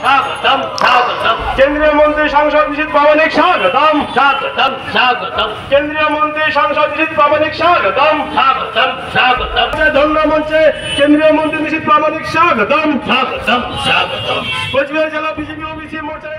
স্বাগতম স্বাগতম কেন্দ্রীয় মন্ত্রী সাংসদ নিশীথ প্রামাণিক স্বাগতম স্বাগতম স্বাগতম কেন্দ্রীয় মন্ত্রী সাংসদ নিশীথ প্রামাণিক স্বাগতম স্বাগতম স্বাগতম ধর্ণা মঞ্চে কেন্দ্রীয় মন্ত্রী নিশীথ প্রামাণিক স্বাগতম স্বাগতম স্বাগতম কোচবিহার জেলা বিজেপি ওবিসি মোর্চার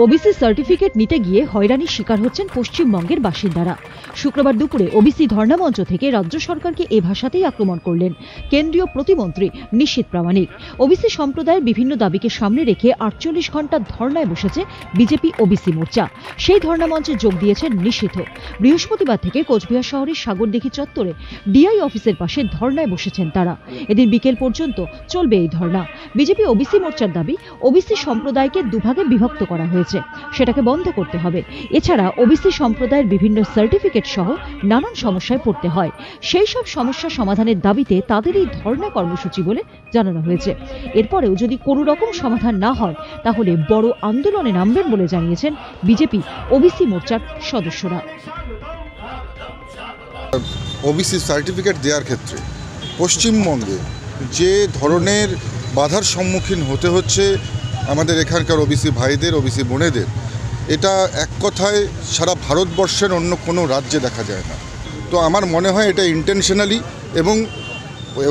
ওবিসি সার্টিফিকেট নিতে গিয়ে হয়রানির শিকার হচ্ছেন পশ্চিমবঙ্গের বাসিন্দারা। শুক্রবার দুপুরে ওবিসি ধর্ণা মঞ্চ থেকে রাজ্য সরকারকে এ ভাষাতেই আক্রমণ করলেন কেন্দ্রীয় প্রতিমন্ত্রী নিশীথ প্রামাণিক। ওবিসি সম্প্রদায়ের বিভিন্ন দাবিকে সামনে রেখে 48 ঘণ্টা ধর্ণায় বসেছে বিজেপি ওবিসি মোর্চা। সেই ধর্ণা মঞ্চে যোগ দিয়েছেন নিশীথও। বৃহস্পতিবার থেকে কোচবিহার শহরের সাগরদিঘি চত্বরে ডিআই অফিসের পাশে ধর্ণায় বসেছেন তারা। এদিন বিকেল পর্যন্ত চলবে এই ধর্ণা। বিজেপি ওবিসি মোর্চার দাবি, ওবিসি সম্প্রদায়কে দুভাগে বিভক্ত করা হয়েছে, সেটাকে বন্ধ করতে হবে। এছাড়া ওবিসি সম্প্রদায়ের বিভিন্ন সার্টিফিকেট সহ নানান সমস্যায় পড়তে হয়। সেই সব সমস্যা সমাধানের দাবিতে তাদের এই ধর্ণা কর্মসূচি বলে জানানো হয়েছে। এরপরেও যদি কোনো রকম সমাধান না হয় তাহলে বড় আন্দোলনে নামবেন বলে জানিয়েছেন বিজেপি ওবিসি মোর্চার সদস্যরা। ওবিসি সার্টিফিকেট দেওয়ার ক্ষেত্রে পশ্চিমবঙ্গে যে ধরনের বাধার সম্মুখীন হতে হচ্ছে আমাদের এখানকার ওবিসি ভাইদের, ওবিসি বোনেদের, এটা এক কথায় সারা ভারতবর্ষের অন্য কোনো রাজ্যে দেখা যায় না। তো আমার মনে হয় এটা ইন্টেনশনালি এবং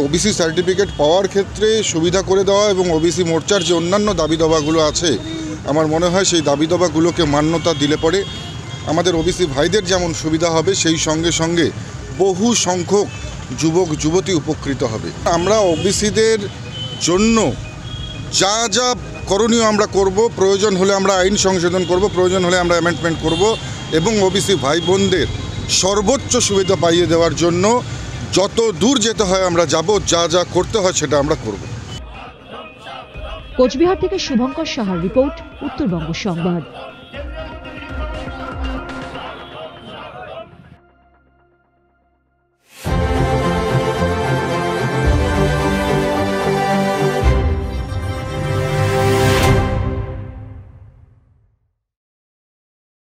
ওবিসি সার্টিফিকেট পাওয়ার ক্ষেত্রে সুবিধা করে দেওয়া এবং ওবিসি মোর্চার যে অন্যান্য দাবি দাবাগুলো আছে আমার মনে হয় সেই দাবি দাবাগুলোকে মান্যতা দিলে পরে আমাদের ওবিসি ভাইদের যেমন সুবিধা হবে সেই সঙ্গে সঙ্গে বহু সংখ্যক যুবক যুবতী উপকৃত হবে। আমরা ওবিসিদের জন্য যা যা করণীয় আমরা করব, প্রয়োজন হলে আমরা আইন সংশোধন করব, প্রয়োজন হলে আমরা অ্যামেন্ডমেন্ট করব এবং ওবিসি ভাই বোনদের সর্বোচ্চ সুবিধা পাইয়ে দেওয়ার জন্য যত দূর যেতে হয় আমরা যাব, যা যা করতে হয় সেটা আমরা করব। কোচবিহার থেকে শুভঙ্কর সাহার রিপোর্ট, উত্তরবঙ্গ সংবাদ।